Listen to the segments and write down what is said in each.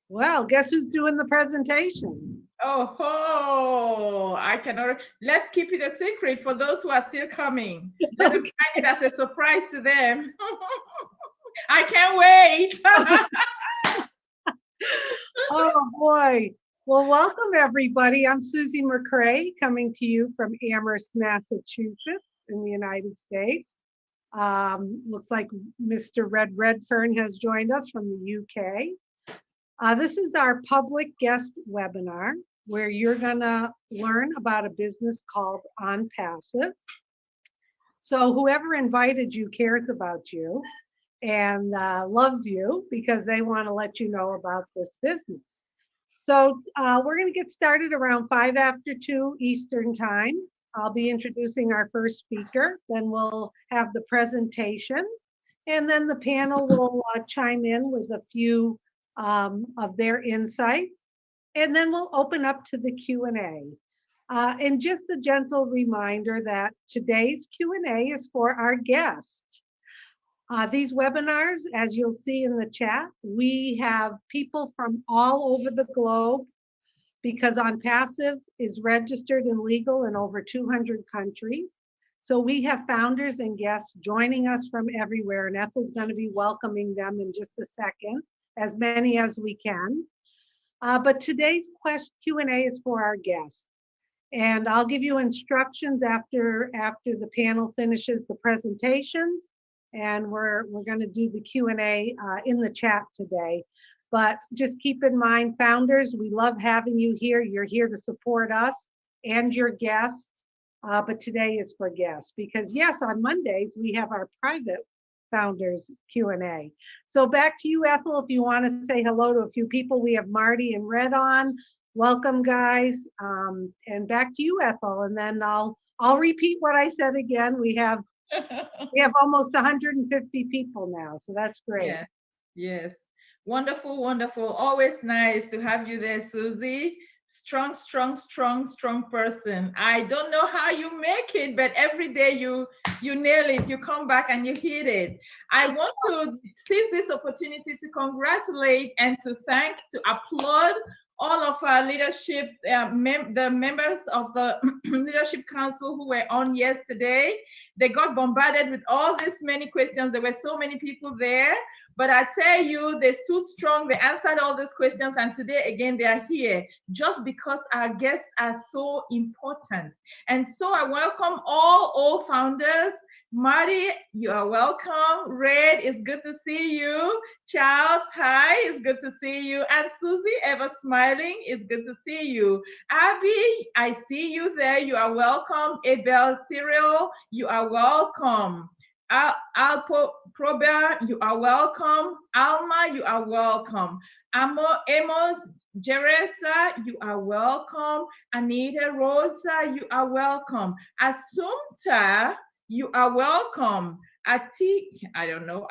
Well, guess who's doing the presentation? Oh, I cannot. Let's keep it a secret for those who are still coming. Let them find it as a surprise to them. I can't wait. Oh boy. Well, welcome everybody. I'm Susie McCrea coming to you from Amherst, Massachusetts in the United States. Looks like Mr. Red Redfern has joined us from the UK. This is our public guest webinar where you're going to learn about a business called OnPassive. So whoever invited you cares about you and loves you because they want to let you know about this business. So we're going to get started around 5 after 2 Eastern time. I'll be introducing our first speaker. Then we'll have the presentation. And then the panel will chime in with a few of their insights. And then we'll open up to the Q&A. And just a gentle reminder that today's Q&A is for our guests. These webinars, as you'll see in the chat, we have people from all over the globe because OnPassive is registered and legal in over 200 countries. So we have founders and guests joining us from everywhere, and Ethel's going to be welcoming them in just a second, as many as we can. But today's Q&A is for our guests. And I'll give you instructions after the panel finishes the presentations. And we're going to do the Q&A in the chat today. But just keep in mind, founders, we love having you here. You're here to support us and your guests. But today is for guests because yes, on Mondays we have our private founders Q&A. So back to you, Ethel, if you want to say hello to a few people. We have Marty and Red on. Welcome, guys. And back to you, Ethel. And then I'll repeat what I said again. We have almost 150 people now, so that's great. Yes, yes. Wonderful, wonderful. Always nice to have you there, Susie. Strong, strong, strong, strong person. I don't know how you make it, but every day you nail it. You come back and you hit it. I want to seize this opportunity to congratulate and to thank, to applaud all of our leadership, the members of the leadership council who were on yesterday. They got bombarded with all these many questions. There were so many people there. But I tell you, they stood strong, they answered all these questions, and today again they are here just because our guests are so important. And so I welcome all founders. Marty, you are welcome. Red, it's good to see you. Charles, hi, it's good to see you. And Susie, ever smiling, it's good to see you. Abby, I see you there. You are welcome. Abel Cyril, you are welcome. Alpo Prober, you are welcome. Alma, you are welcome. Amos Jeresa, you are welcome. Anita Rosa, you are welcome. Assumpta, you are welcome. Atik, I don't know,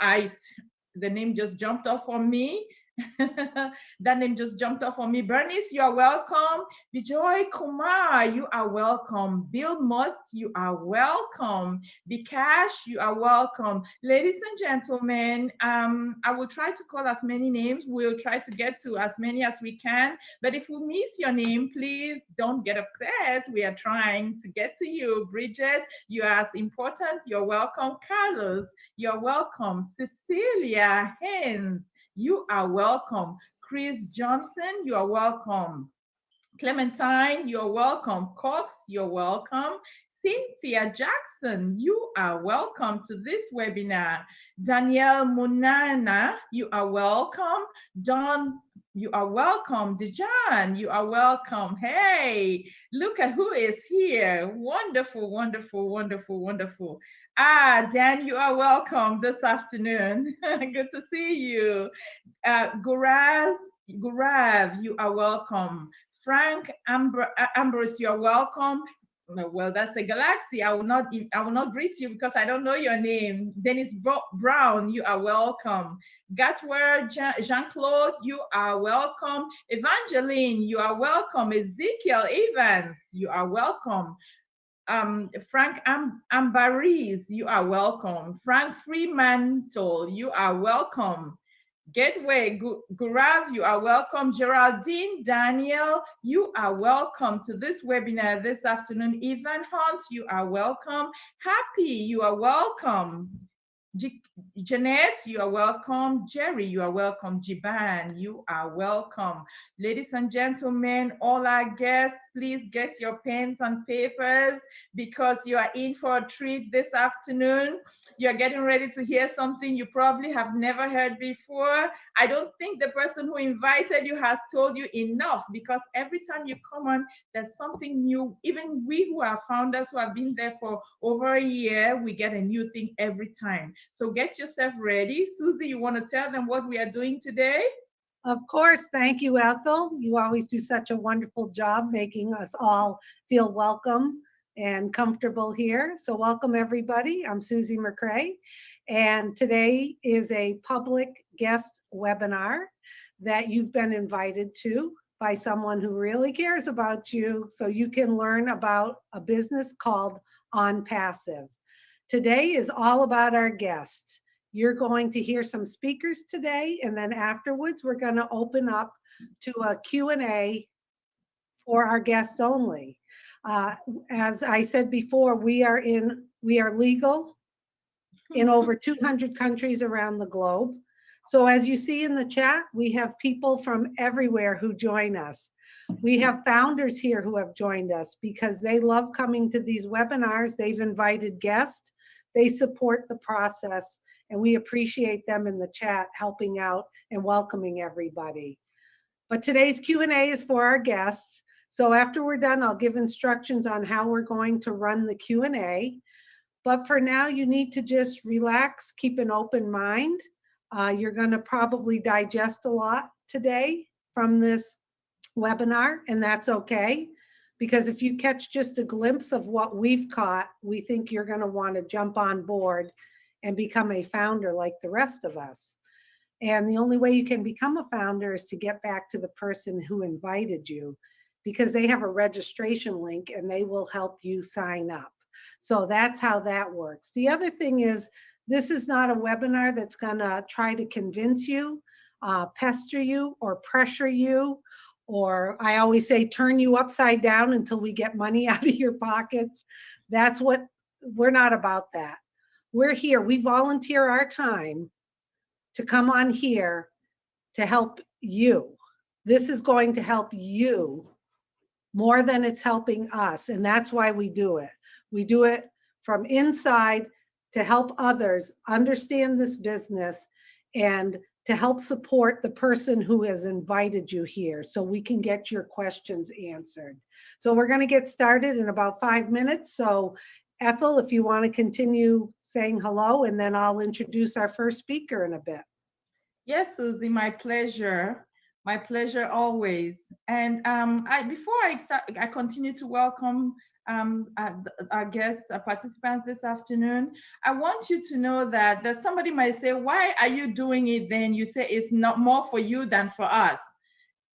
the name just jumped off on me. That name just jumped off on me. Bernice, you are welcome. Bijoy Kumar, you are welcome. Bill Must, you are welcome. Bikash, you are welcome. Ladies and gentlemen, I will try to call as many names. We'll try to get to as many as we can. But if we miss your name, please don't get upset. We are trying to get to you. Bridget, you are as important. You're welcome. Carlos, you're welcome. Cecilia Haynes, you are welcome. Chris Johnson, you are welcome. Clementine, you're welcome. Cox, you're welcome. Cynthia Jackson, you are welcome to this webinar. Danielle Munana, you are welcome. Don, you are welcome. Dejan, you are welcome. Hey, look at who is here. Wonderful, wonderful, wonderful, wonderful. Dan, you are welcome this afternoon. Good to see you. Gurav, you are welcome. Frank Ambrose, you're welcome. Well, that's a galaxy. I will not greet you because I don't know your name. Dennis Brown, you are welcome. Gatwer Jean-Claude, you are welcome. Evangeline, you are welcome. Ezekiel Evans, you are welcome. Frank Ambaris, you are welcome. Frank Fremantle, you are welcome. Gateway, Gurav, you are welcome. Geraldine, Daniel, you are welcome to this webinar this afternoon. Evan Hunt, you are welcome. Happy, you are welcome. Jeanette, you are welcome. Jerry, you are welcome. Jiban, you are welcome. Ladies and gentlemen, all our guests, please get your pens and papers because you are in for a treat this afternoon. You're getting ready to hear something you probably have never heard before. I don't think the person who invited you has told you enough because every time you come on, there's something new. Even we who are founders who have been there for over a year, we get a new thing every time. So get yourself ready. Susie, you want to tell them what we are doing today? Of course. Thank you, Ethel. You always do such a wonderful job making us all feel welcome and comfortable here. So welcome everybody. I'm Susie McCrea, and today is a public guest webinar that you've been invited to by someone who really cares about you so you can learn about a business called ONPASSIVE. Today is all about our guests. You're going to hear some speakers today, and then afterwards we're going to open up to a Q&A for our guests only. As I said before, we are legal in over 200 countries around the globe. So as you see in the chat, we have people from everywhere who join us. We have founders here who have joined us because they love coming to these webinars. They've invited guests. They support the process, and we appreciate them in the chat helping out and welcoming everybody. But today's Q&A is for our guests. So after we're done, I'll give instructions on how we're going to run the Q&A. But for now, you need to just relax, keep an open mind. You're going to probably digest a lot today from this webinar, and that's okay. Because if you catch just a glimpse of what we've caught, we think you're going to want to jump on board and become a founder like the rest of us. And the only way you can become a founder is to get back to the person who invited you, because they have a registration link and they will help you sign up. So that's how that works. The other thing is, this is not a webinar that's going to try to convince you, pester you, or pressure you, or I always say, turn you upside down until we get money out of your pockets. That's what, we're not about that. We're here, we volunteer our time to come on here to help you. This is going to help you more than it's helping us, and that's why we do it. We do it from inside to help others understand this business and to help support the person who has invited you here so we can get your questions answered. So we're going to get started in about 5 minutes. So Ethel, if you want to continue saying hello, and then I'll introduce our first speaker in a bit. Yes, Susie, my pleasure. My pleasure always. And before I continue to welcome our guests, our participants this afternoon, I want you to know that somebody might say, why are you doing it then? You say it's not more for you than for us.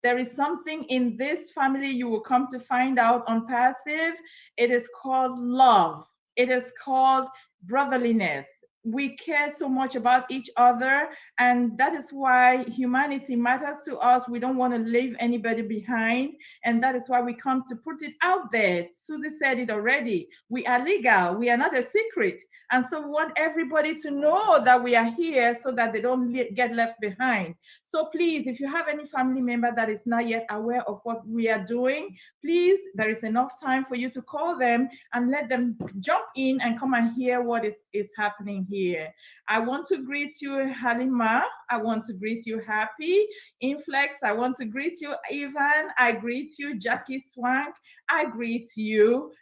There is something in this family you will come to find out on Passive. It is called love. It is called brotherliness. We care so much about each other, and that is why humanity matters to us. We don't want to leave anybody behind, and that is why we come to put it out there. Susie said it already. We are legal. We are not a secret, and so we want everybody to know that we are here so that they don't get left behind. So please, if you have any family member that is not yet aware of what we are doing, please, there is enough time for you to call them and let them jump in and come and hear what is happening here. I want to greet you, Halima. I want to greet you, Happy. Inflex, I want to greet you, Ivan. I greet you, Jackie Swank. I greet you,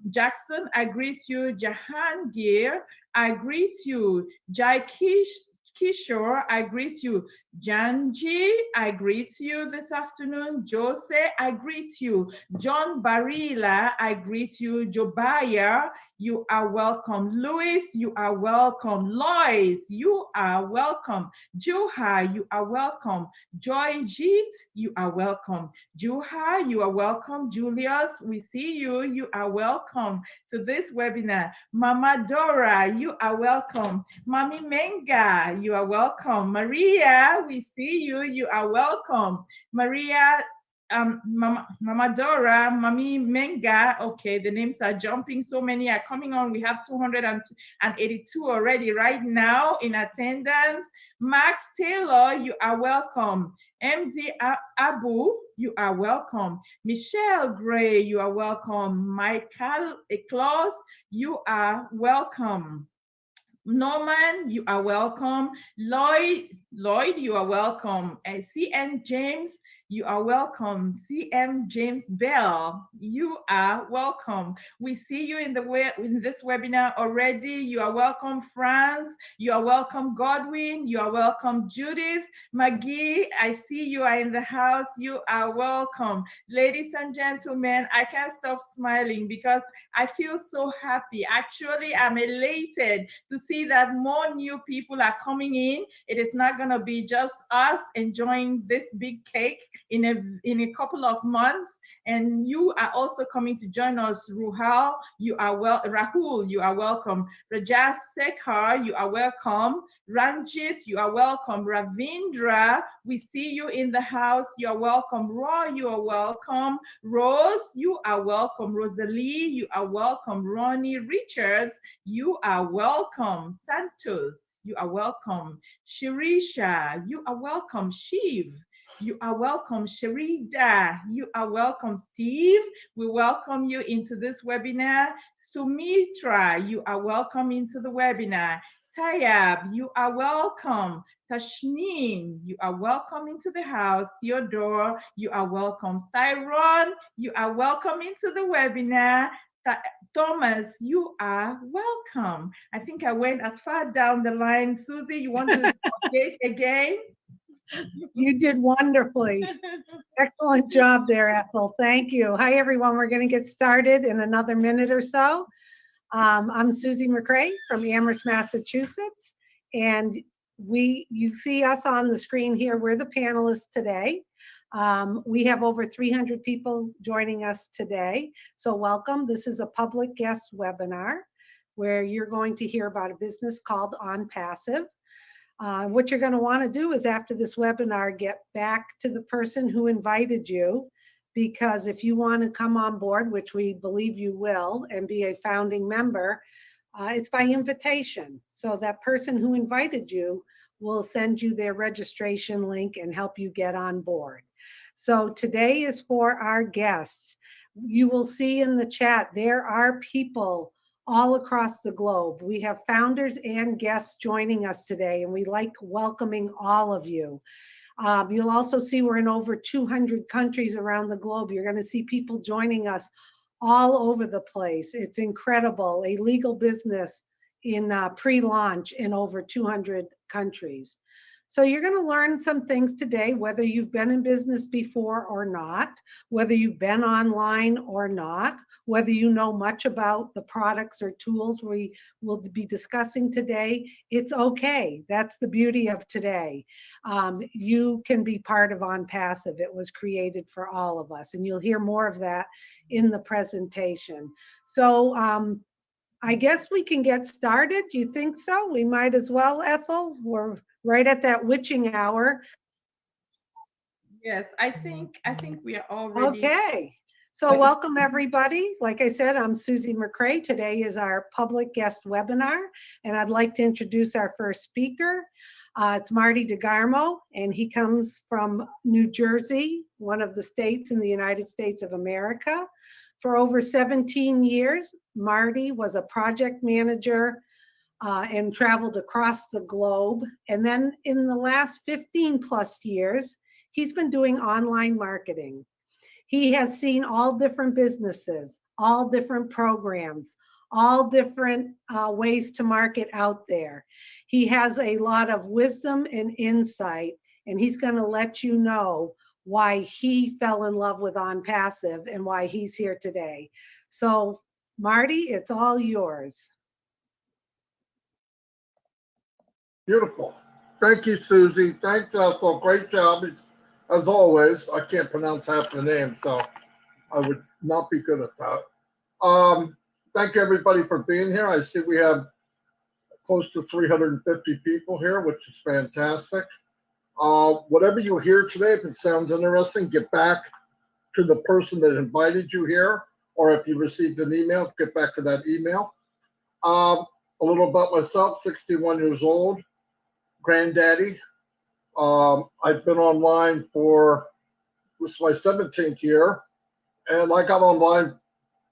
Jackson. I greet you, Jahangir. I greet you, Jai Kishore. I greet you, Janji, I greet you this afternoon. Jose, I greet you. John Barilla, I greet you. Jobaya, you are welcome. Louis, you are welcome. Lois, you are welcome. Juha, you are welcome. Joy Jeet, you are welcome. Juha, you are welcome. Julius, we see you. You are welcome to this webinar. Mama Dora, you are welcome. Mami Menga, you are welcome. Maria, we see you. You are welcome. Maria, Mama Dora, Mami Menga. Okay, the names are jumping. So many are coming on. We have 282 already right now in attendance. Max Taylor, you are welcome. MD Abu, you are welcome. Michelle Gray, you are welcome. Michael Eclos, you are welcome. Norman, you are welcome. Lloyd, you are welcome. CN James, you are welcome. CM James Bell, you are welcome. We see you in this webinar already. You are welcome, Franz. You are welcome, Godwin. You are welcome, Judith. McGee, I see you are in the house. You are welcome. Ladies and gentlemen, I can't stop smiling because I feel so happy. Actually, I'm elated to see that more new people are coming in. It is not going to be just us enjoying this big cake in a couple of months, and you are also coming to join us. Rahul, you are welcome. Rajas Sekhar, you are welcome. Ranjit, you are welcome. Ravindra, we see you in the house. You are welcome. Roy, you are welcome. Rose, you are welcome. Rosalie, you are welcome. Ronnie Richards, you are welcome. Santos, you are welcome. Shirisha, you are welcome. Shiv, you are welcome. Sharida, you are welcome. Steve, we welcome you into this webinar. Sumitra, you are welcome into the webinar. Tayab, you are welcome. Tashneen, you are welcome into the house. Theodore, you are welcome. Tyrone, you are welcome into the webinar. Thomas, you are welcome. I think I went as far down the line. Susie, you want to update again? You did wonderfully. Excellent job there, Ethel. Thank you. Hi, everyone. We're going to get started in another minute or so. I'm Susie McCrea from Amherst, Massachusetts, and you see us on the screen here. We're the panelists today. We have over 300 people joining us today, so welcome. This is a public guest webinar where you're going to hear about a business called ONPASSIVE. What you're going to want to do is, after this webinar, get back to the person who invited you, because if you want to come on board, which we believe you will, and be a founding member, it's by invitation. So that person who invited you will send you their registration link and help you get on board. So today is for our guests. You will see in the chat, there are people all across the globe. We have founders and guests joining us today, and we like welcoming all of you. You'll also see we're in over 200 countries around the globe. You're going to see people joining us all over the place. It's incredible. A legal business in pre-launch in over 200 countries. So you're going to learn some things today, whether you've been in business before or not, whether you've been online or not, whether you know much about the products or tools we will be discussing today. It's okay. That's the beauty of today. You can be part of ONPASSIVE. It was created for all of us, and you'll hear more of that in the presentation. So I guess we can get started. Do you think so? We might as well, Ethel. We're right at that witching hour. Yes, I think we are all ready. Okay. So welcome everybody. Like I said, I'm Susie McCrea. Today is our public guest webinar, and I'd like to introduce our first speaker. It's Marty DeGarmo, and he comes from New Jersey, one of the states in the United States of America. For over 17 years, Marty was a project manager and traveled across the globe. And then in the last 15 plus years, he's been doing online marketing. He has seen all different businesses, all different programs, all different ways to market out there. He has a lot of wisdom and insight, and he's going to let you know why he fell in love with OnPassive and why he's here today. So, Marty, it's all yours. Beautiful. Thank you, Susie. Thanks, Ethel. Great job. As always, I can't pronounce half the name, so I would not be good at that. Thank you, everybody, for being here. I see we have close to 350 people here, which is fantastic. Whatever you hear today, if it sounds interesting, get back to the person that invited you here, or if you received an email, get back to that email. A little about myself, 61 years old, granddaddy. I've been online for, this is my 17th year, and I got online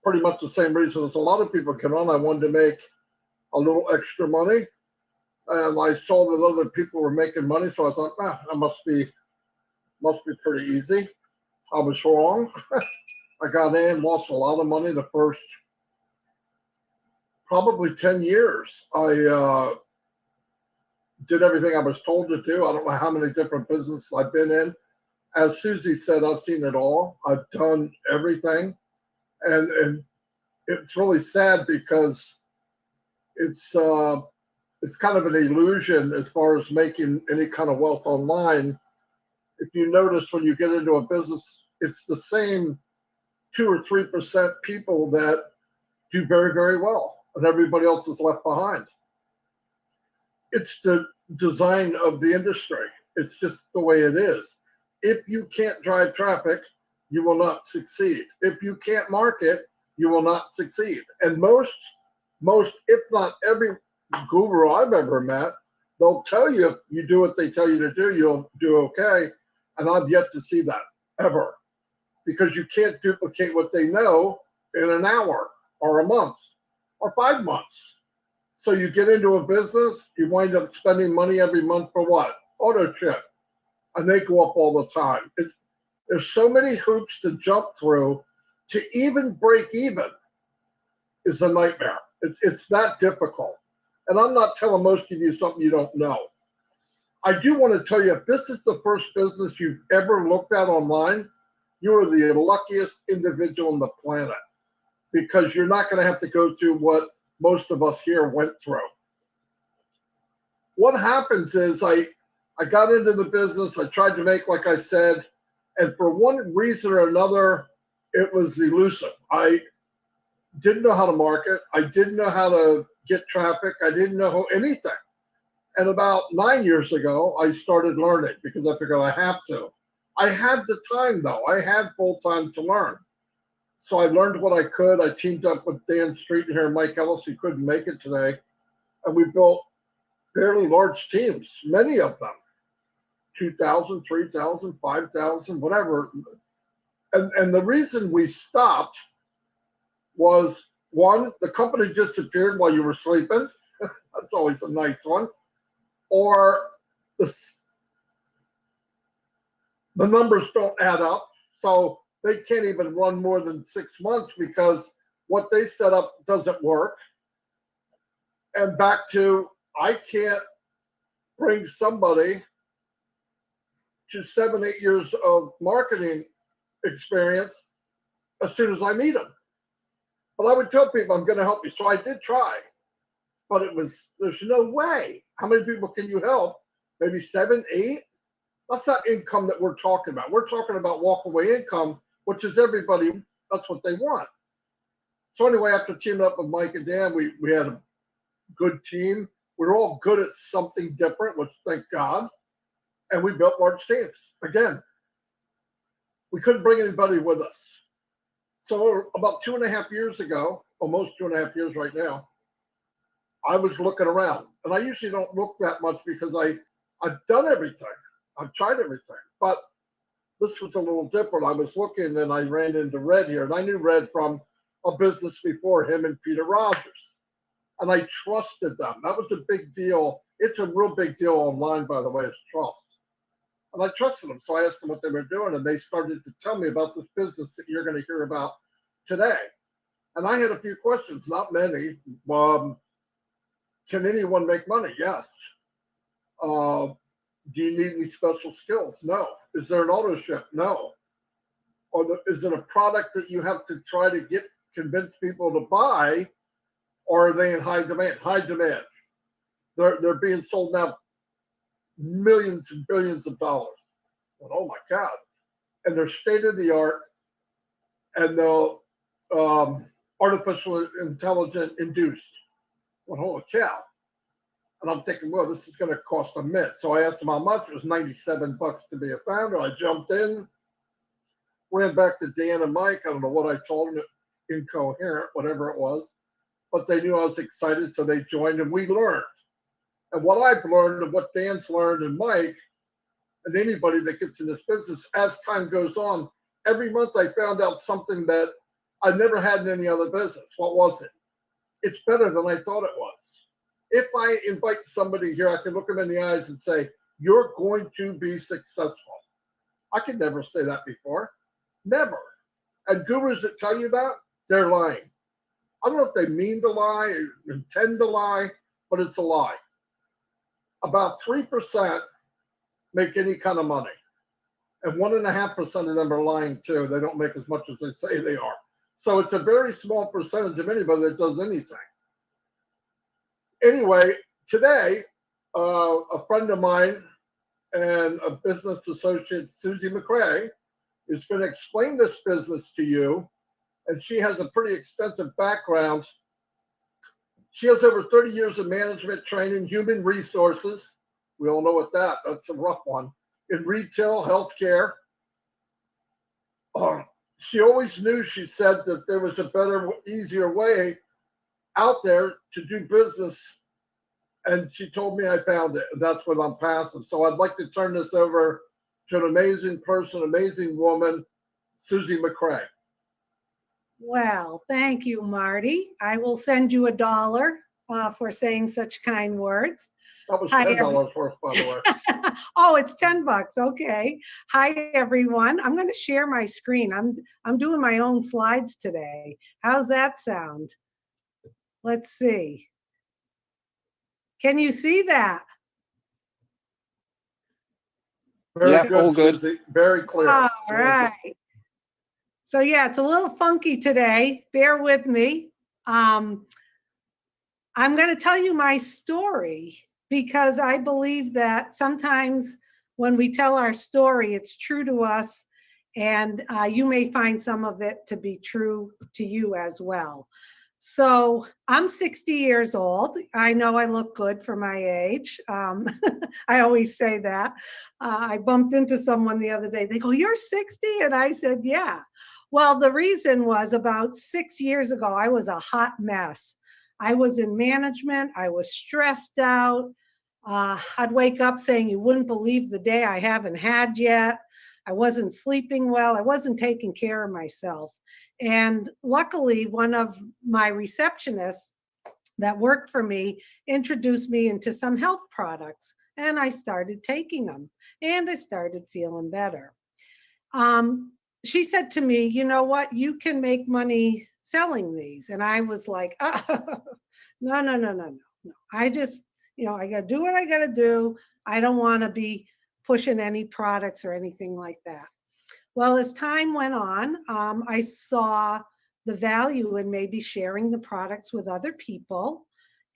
pretty much the same reason as a lot of people get on. I wanted to make a little extra money, and I saw that other people were making money, so I thought, that must be pretty easy. I was wrong. I got in, lost a lot of money the first probably 10 years. I did everything I was told to do. I don't know how many different businesses I've been in. As Susie said, I've seen it all. I've done everything. And it's really sad because it's kind of an illusion as far as making any kind of wealth online. If you notice, when you get into a business, it's the same 2 or 3% people that do very, very well, and everybody else is left behind. It's the design of the industry. It's just the way it is. If you can't drive traffic, you will not succeed. If you can't market, you will not succeed. And most, if not every guru I've ever met, they'll tell you if you do what they tell you to do, you'll do okay. And I've yet to see that ever, because you can't duplicate what they know in an hour or a month or 5 months. So you get into a business, you wind up spending money every month for what? Auto ship. And they go up all the time. There's so many hoops to jump through to even break even is a nightmare. It's that difficult. And I'm not telling most of you something you don't know. I do want to tell you, if this is the first business you've ever looked at online, you are the luckiest individual on the planet, because you're not going to have to go through what most of us here went through. What happens is I got into the business, I tried to make, like I said, and for one reason or another, it was elusive. I didn't know how to market. I didn't know how to get traffic. I didn't know anything. And about 9 years ago, I started learning because I figured I have to. I had the time, though. I had full time to learn. So I learned what I could. I teamed up with Dan Street here and Mike Ellis, who couldn't make it today. And we built fairly large teams, many of them, 2,000, 3,000, 5,000, whatever. And the reason we stopped was, one, the company disappeared while you were sleeping. That's always a nice one. Or the numbers don't add up. So they can't even run more than 6 months because what they set up doesn't work. And back to, I can't bring somebody to 7, 8 years of marketing experience as soon as I meet them. But I would tell people, I'm going to help you. So I did try, but there's no way. How many people can you help? Maybe 7, 8? That's not income that we're talking about. We're talking about walk-away income, which is everybody, that's what they want. So anyway, after teaming up with Mike and Dan, we had a good team. We were all good at something different, which thank God. And we built large teams. Again, we couldn't bring anybody with us. So about 2.5 years ago, almost 2.5 years right now, I was looking around. And I usually don't look that much because I've done everything. I've tried everything. But this was a little different. I was looking and I ran into Red here. And I knew Red from a business before him and Peter Rogers. And I trusted them. That was a big deal. It's a real big deal online, by the way, is trust. And I trusted them. So I asked them what they were doing. And they started to tell me about this business that you're going to hear about today. And I had a few questions, not many. Can anyone make money? Yes. Do you need any special skills? No. Is there an auto ship? No. Or is it a product that you have to try to convince people to buy, or are they in high demand? High demand. They're being sold now millions and billions of dollars. Well, oh my God. And they're state of the art, and they'll artificial intelligence induced. Well, holy cow. And I'm thinking, well, this is going to cost a mint. So I asked him how much. It was $97 to be a founder. I jumped in, ran back to Dan and Mike. I don't know what I told them, incoherent, whatever it was. But they knew I was excited, so they joined, and we learned. And what I've learned and what Dan's learned and Mike and anybody that gets in this business, as time goes on, every month I found out something that I never had in any other business. What was it? It's better than I thought it was. If I invite somebody here, I can look them in the eyes and say, you're going to be successful. I could never say that before. Never. And gurus that tell you that, they're lying. I don't know if they mean to lie or intend to lie, but it's a lie. About 3% make any kind of money. And 1.5% of them are lying too. They don't make as much as they say they are. So it's a very small percentage of anybody that does anything. Anyway, today, a friend of mine and a business associate, Susie McCrea, is going to explain this business to you. And she has a pretty extensive background. She has over 30 years of management training, human resources. We all know what that's a rough one. In retail, healthcare. She always knew, she said, that there was a better, easier way out there to do business. And she told me I found it. And that's what I'm passing. So I'd like to turn this over to an amazing person, amazing woman, Susie McCrea. Well, thank you, Marty. I will send you $1 for saying such kind words. That was $10 worth, by the way. Oh, it's $10. Okay. Hi, everyone. I'm going to share my screen. I'm doing my own slides today. How's that sound? Let's see. Can you see that? Very good, all good. Susie. Very clear. All right. So yeah, it's a little funky today. Bear with me. I'm going to tell you my story because I believe that sometimes when we tell our story, it's true to us, and you may find some of it to be true to you as well. So I'm 60 years old. I know I look good for my age. I always say that. I bumped into someone the other day. They go, "You're 60?" And I said, "Yeah." Well, the reason was about 6 years ago, I was a hot mess. I was in management. I was stressed out. I'd wake up saying, "You wouldn't believe the day I haven't had yet." I wasn't sleeping well. I wasn't taking care of myself. And luckily, one of my receptionists that worked for me introduced me into some health products, and I started taking them, and I started feeling better. She said to me, "You know what? You can make money selling these." And I was like, "Oh, no. I just, I got to do what I got to do. I don't want to be pushing any products or anything like that." Well, as time went on, I saw the value in maybe sharing the products with other people,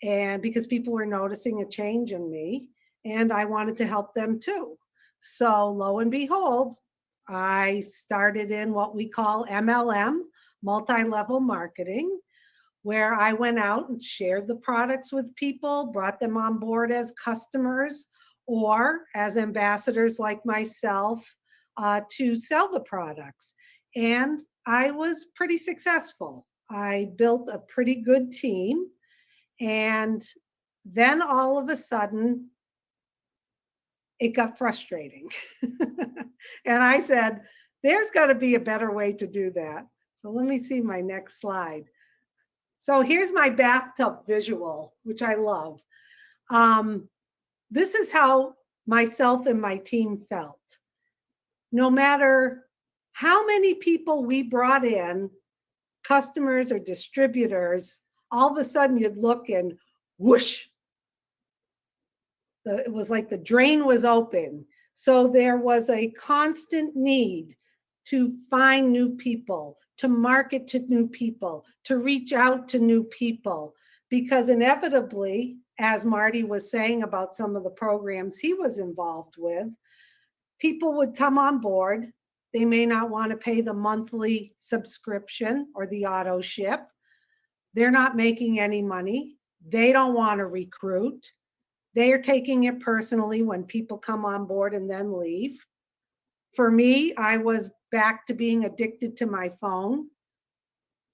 and because people were noticing a change in me, and I wanted to help them too. So lo and behold, I started in what we call MLM, multi-level marketing, where I went out and shared the products with people, brought them on board as customers or as ambassadors like myself to sell the products. And I was pretty successful. I built a pretty good team. And then all of a sudden, it got frustrating. And I said, there's got to be a better way to do that. So let me see my next slide. So here's my bathtub visual, which I love. This is how myself and my team felt. No matter how many people we brought in, customers or distributors, all of a sudden you'd look and whoosh, it was like the drain was open. So there was a constant need to find new people, to market to new people, to reach out to new people, because inevitably, as Marty was saying about some of the programs he was involved with, people would come on board. They may not want to pay the monthly subscription or the auto ship. They're not making any money. They don't want to recruit. They are taking it personally when people come on board and then leave. For me, I was back to being addicted to my phone,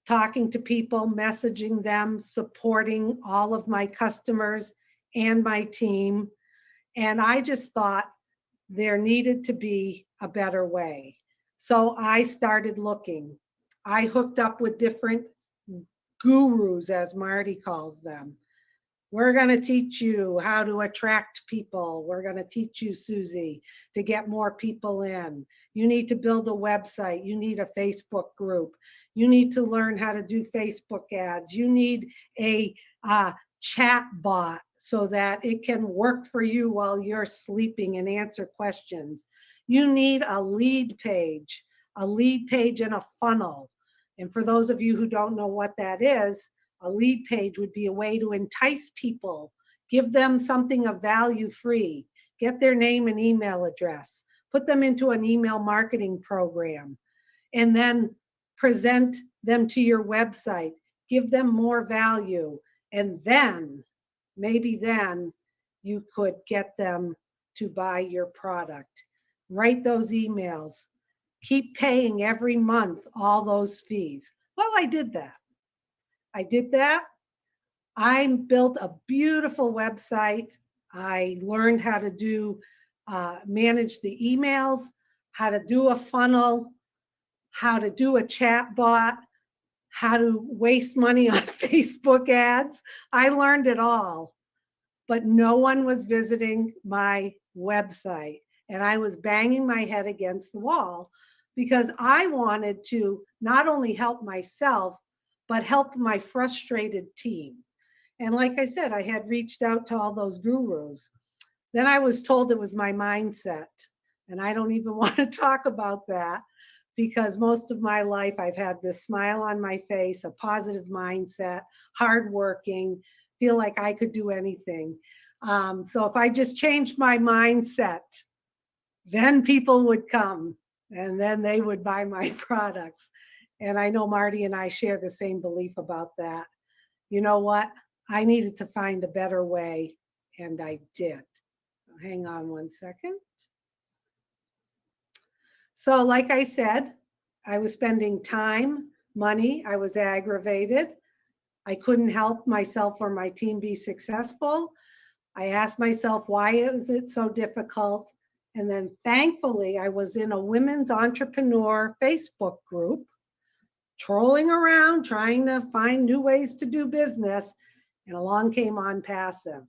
talking to people, messaging them, supporting all of my customers and my team. And I just thought there needed to be a better way. So I started looking. I hooked up with different gurus, as Marty calls them. We're going to teach you how to attract people. We're going to teach you, Susie, to get more people in. You need to build a website. You need a Facebook group. You need to learn how to do Facebook ads. You need a chat bot so that it can work for you while you're sleeping and answer questions. You need a lead page and a funnel. And for those of you who don't know what that is, a lead page would be a way to entice people, give them something of value free, get their name and email address, put them into an email marketing program, and then present them to your website, give them more value, and then, maybe then, you could get them to buy your product. Write those emails. Keep paying every month all those fees. Well, I did that. I built a beautiful website. I learned how to do, manage the emails, how to do a funnel, how to do a chat bot, how to waste money on Facebook ads. I learned it all, but no one was visiting my website. And I was banging my head against the wall because I wanted to not only help myself, but help my frustrated team. And like I said, I had reached out to all those gurus. Then I was told it was my mindset. And I don't even want to talk about that because most of my life I've had this smile on my face, a positive mindset, hardworking, feel like I could do anything. So if I just changed my mindset, then people would come and then they would buy my products. And I know Marty and I share the same belief about that. You know what? I needed to find a better way, and I did. Hang on one second. So like I said, I was spending time, money, I was aggravated. I couldn't help myself or my team be successful. I asked myself, why is it so difficult? And then thankfully, I was in a women's entrepreneur Facebook group, trolling around, trying to find new ways to do business, and along came ONPASSIVE.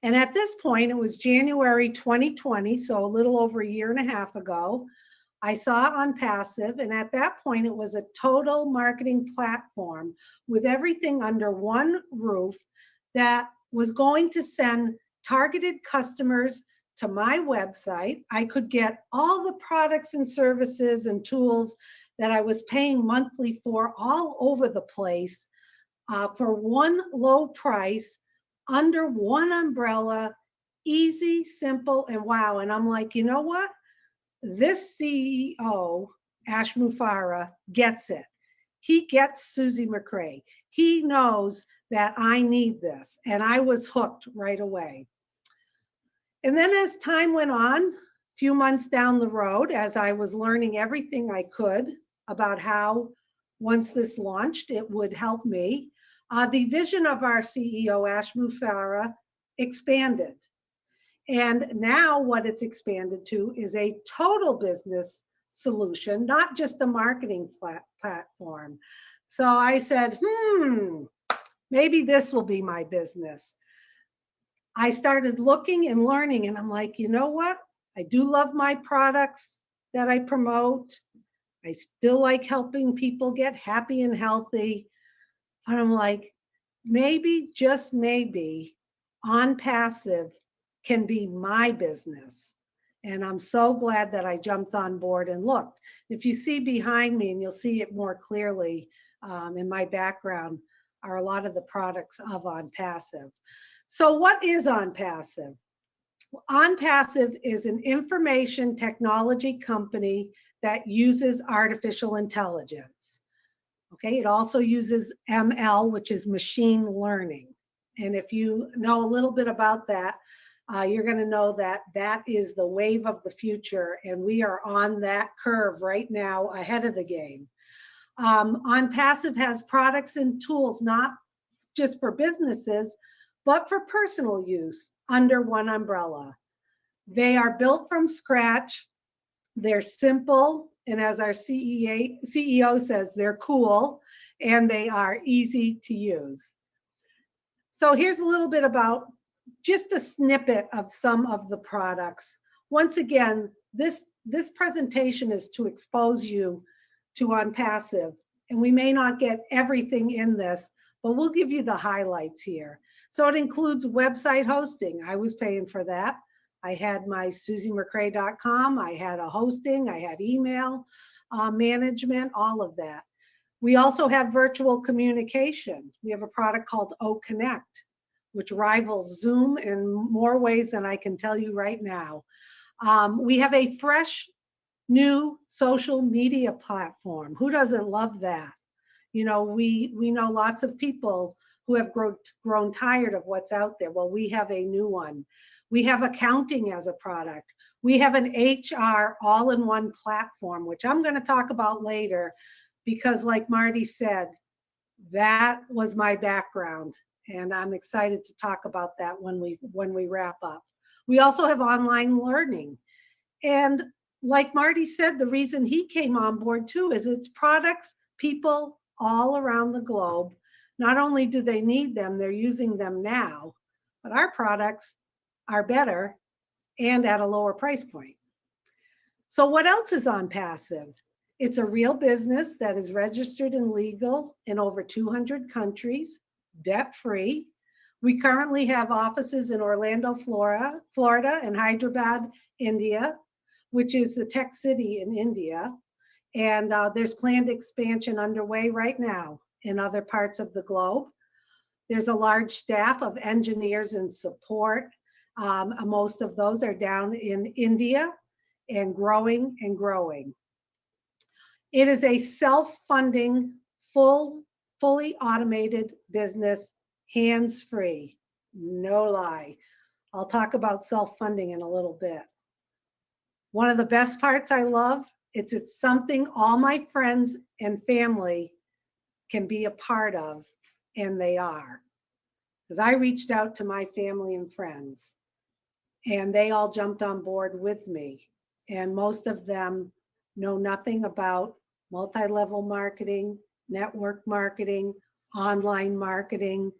And at this point, it was January 2020, so a little over a year and a half ago, I saw ONPASSIVE, and at that point, it was a total marketing platform with everything under one roof that was going to send targeted customers to my website. I could get all the products and services and tools that I was paying monthly for all over the place for one low price, under one umbrella, easy, simple, and wow. And I'm like, you know what? This CEO, Ash Mufareh, gets it. He gets Susie McCrea. He knows that I need this. And I was hooked right away. And then as time went on, a few months down the road, as I was learning everything I could about how, once this launched, it would help me, the vision of our CEO, Ash Mufareh, expanded. And now what it's expanded to is a total business solution, not just a marketing platform. So I said, maybe this will be my business. I started looking and learning, and I'm like, you know what? I do love my products that I promote. I still like helping people get happy and healthy. But I'm like, maybe, just maybe, ONPASSIVE can be my business. And I'm so glad that I jumped on board and looked. If you see behind me, and you'll see it more clearly in my background, are a lot of the products of ONPASSIVE. So what is ONPASSIVE? ONPASSIVE is an information technology company that uses artificial intelligence. Okay, it also uses ML, which is machine learning. And if you know a little bit about that, you're going to know that that is the wave of the future, and we are on that curve right now ahead of the game. ONPASSIVE has products and tools not just for businesses, but for personal use under one umbrella. They are built from scratch. They're simple, and as our CEO says, they're cool, and they are easy to use. So here's a little bit about just a snippet of some of the products. Once again, this presentation is to expose you to ONPASSIVE, and we may not get everything in this, but we'll give you the highlights here. So it includes website hosting. I was paying for that. I had my susiemccrea.com. I had a hosting. I had email management, all of that. We also have virtual communication. We have a product called OConnect, which rivals Zoom in more ways than I can tell you right now. We have a fresh new social media platform. Who doesn't love that? You know, we know lots of people who have grown tired of what's out there. Well, we have a new one. We have accounting as a product. We have an HR all-in-one platform, which I'm going to talk about later, because like Marty said, that was my background, and I'm excited to talk about that when we wrap up. We also have online learning. And like Marty said, the reason he came on board too is it's products people all around the globe, not only do they need them, they're using them now, but our products are better and at a lower price point. So what else is ONPASSIVE? It's a real business that is registered and legal in over 200 countries, debt-free. We currently have offices in Orlando, Florida, and Hyderabad, India, which is the tech city in India. And there's planned expansion underway right now in other parts of the globe. There's a large staff of engineers and support. Most of those are down in India and growing and growing. It is a self-funding, fully automated business, hands-free, no lie. I'll talk about self-funding in a little bit. One of the best parts I love, it's something all my friends and family can be a part of, and they are. Because I reached out to my family and friends, and they all jumped on board with me. And most of them know nothing about multi-level marketing, network marketing, online marketing,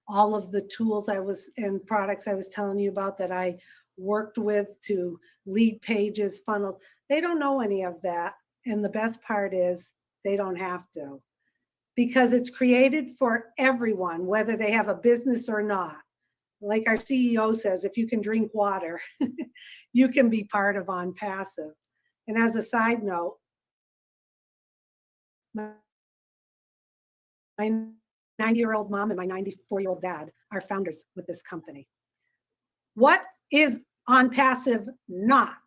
all of the tools and products I was telling you about that I worked with to lead pages, funnels. They don't know any of that. And the best part is they don't have to, because it's created for everyone, whether they have a business or not. Like our CEO says, if you can drink water, you can be part of ONPASSIVE. And as a side note, my 90-year-old mom and my 94-year-old dad are founders with this company. What is ONPASSIVE not?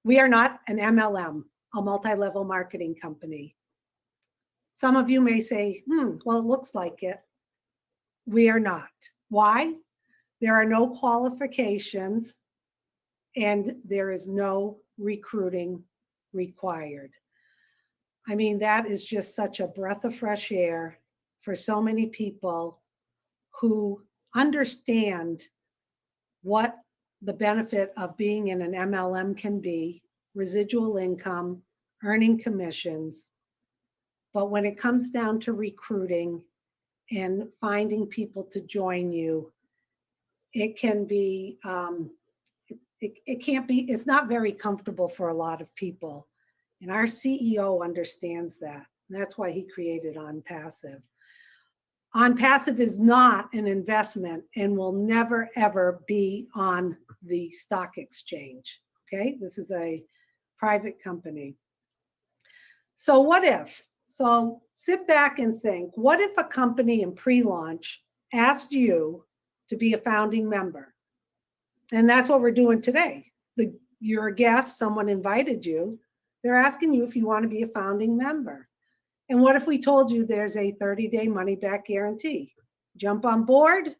We are not an MLM, a multi-level marketing company. Some of you may say, well, it looks like it. We are not. Why? There are no qualifications and there is no recruiting required. I mean, that is just such a breath of fresh air for so many people who understand what the benefit of being in an MLM can be, residual income, earning commissions. But when it comes down to recruiting and finding people to join you, it can be, it's not very comfortable for a lot of people. And our CEO understands that. And that's why he created ONPASSIVE. OnPassive is not an investment and will never, ever be on the stock exchange. Okay, this is a private company. So what if? So sit back and think, what if a company in pre-launch asked you to be a founding member? And that's what we're doing today. You're a guest, someone invited you. They're asking you if you want to be a founding member. And what if we told you there's a 30-day money-back guarantee? Jump on board,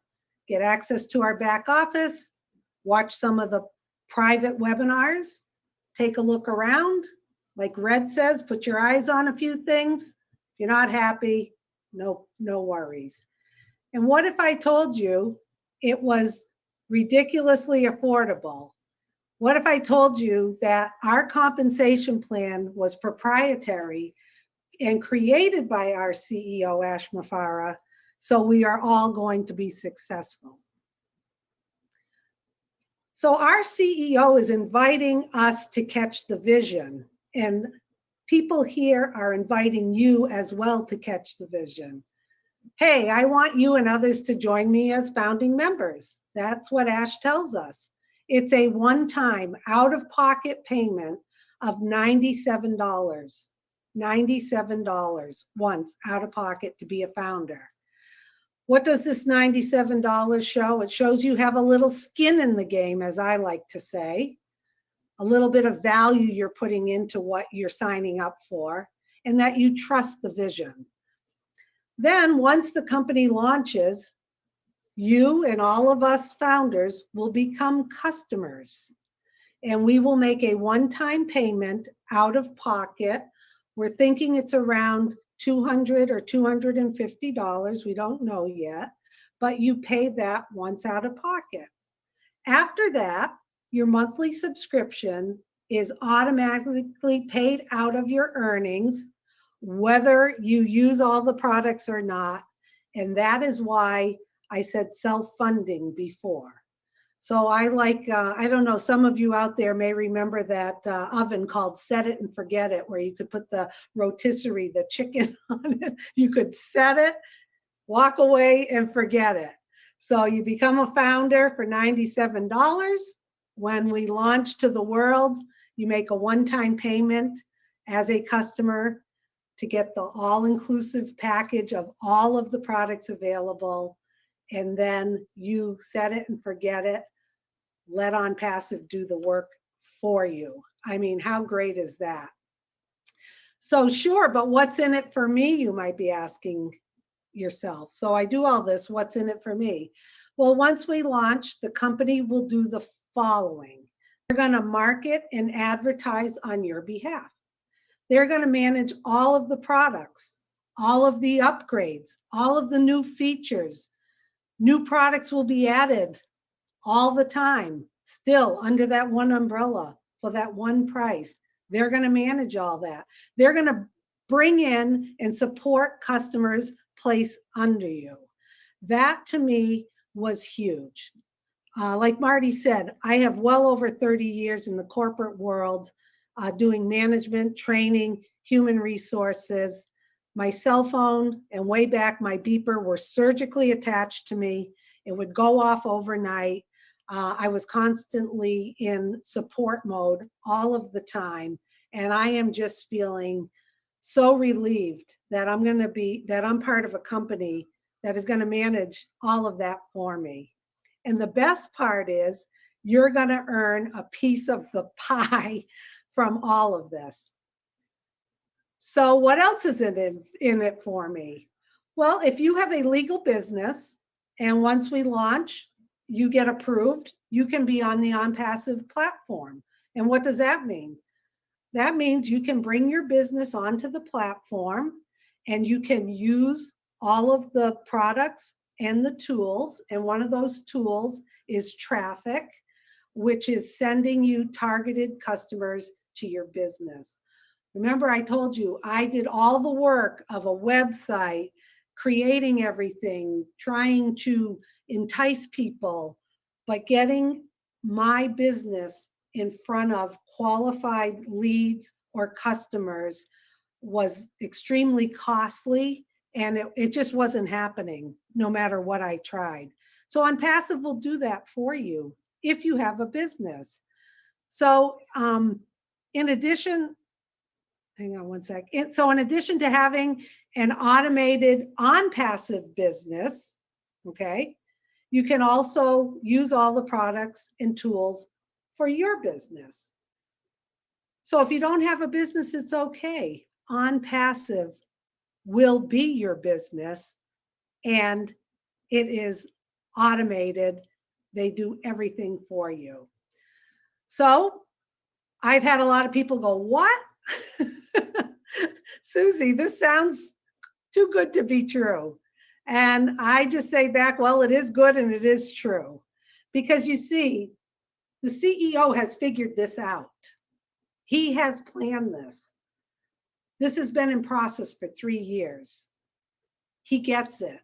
get access to our back office, watch some of the private webinars, take a look around. Like Red says, put your eyes on a few things. If you're not happy, no worries. And what if I told you it was ridiculously affordable? What if I told you that our compensation plan was proprietary and created by our CEO, Ash Mafara, so we are all going to be successful? So our CEO is inviting us to catch the vision, and people here are inviting you as well to catch the vision. Hey, I want you and others to join me as founding members. That's what Ash tells us. It's a one-time out-of-pocket payment of $97. $97 once out of pocket to be a founder. What does this $97 show? It shows you have a little skin in the game, as I like to say, a little bit of value you're putting into what you're signing up for, and that you trust the vision. Then once the company launches, you and all of us founders will become customers, and we will make a one-time payment out of pocket. We're thinking it's around $200 or $250. We don't know yet, but you pay that once out of pocket. After that, your monthly subscription is automatically paid out of your earnings, whether you use all the products or not. And that is why I said self-funding before. So I like, I don't know, some of you out there may remember that oven called Set It and Forget It, where you could put the rotisserie, the chicken on it. You could set it, walk away, and forget it. So you become a founder for $97. When we launch to the world, you make a one-time payment as a customer to get the all-inclusive package of all of the products available. And then you set it and forget it. Let OnPassive do the work for you. I mean, how great is that? So sure, but what's in it for me, you might be asking yourself. So I do all this, what's in it for me? Well, once we launch, the company will do the following. They're going to market and advertise on your behalf. They're going to manage all of the products, all of the upgrades, all of the new features. New products will be added all the time, still under that one umbrella for that one price. They're going to manage all that. They're going to bring in and support customers placed under you. That to me was huge. Like Marty said, I have well over 30 years in the corporate world doing management, training, human resources. My cell phone and way back my beeper were surgically attached to me. It would go off overnight. I was constantly in support mode all of the time. And I am just feeling so relieved that I'm part of a company that is going to manage all of that for me. And the best part is you're going to earn a piece of the pie from all of this. So what else is in it for me? Well, if you have a legal business and once we launch, you get approved, you can be on the OnPassive platform. And what does that mean? That means you can bring your business onto the platform and you can use all of the products and the tools. And one of those tools is traffic, which is sending you targeted customers to your business. Remember, I told you I did all the work of a website, creating everything, trying to entice people, but getting my business in front of qualified leads or customers was extremely costly and it just wasn't happening no matter what I tried. So ONPASSIVE will do that for you if you have a business. So in addition, hang on one sec. So in addition to having an automated ONPASSIVE business, okay, you can also use all the products and tools for your business. So if you don't have a business, it's okay. ONPASSIVE will be your business, and it is automated. They do everything for you. So I've had a lot of people go, what? Susie, this sounds too good to be true. And I just say back, well, it is good and it is true. Because you see, the CEO has figured this out. He has planned this. This has been in process for 3 years. He gets it.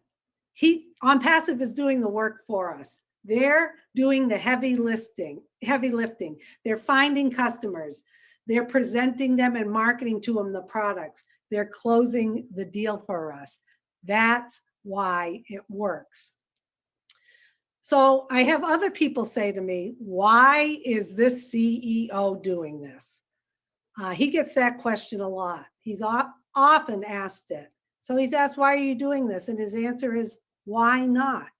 ONPASSIVE is doing the work for us. They're doing the heavy lifting. They're finding customers. They're presenting them and marketing to them the products. They're closing the deal for us. That's why it works. So I have other people say to me, why is this CEO doing this? He gets that question a lot. He's often asked it. So he's asked, why are you doing this? And his answer is, why not?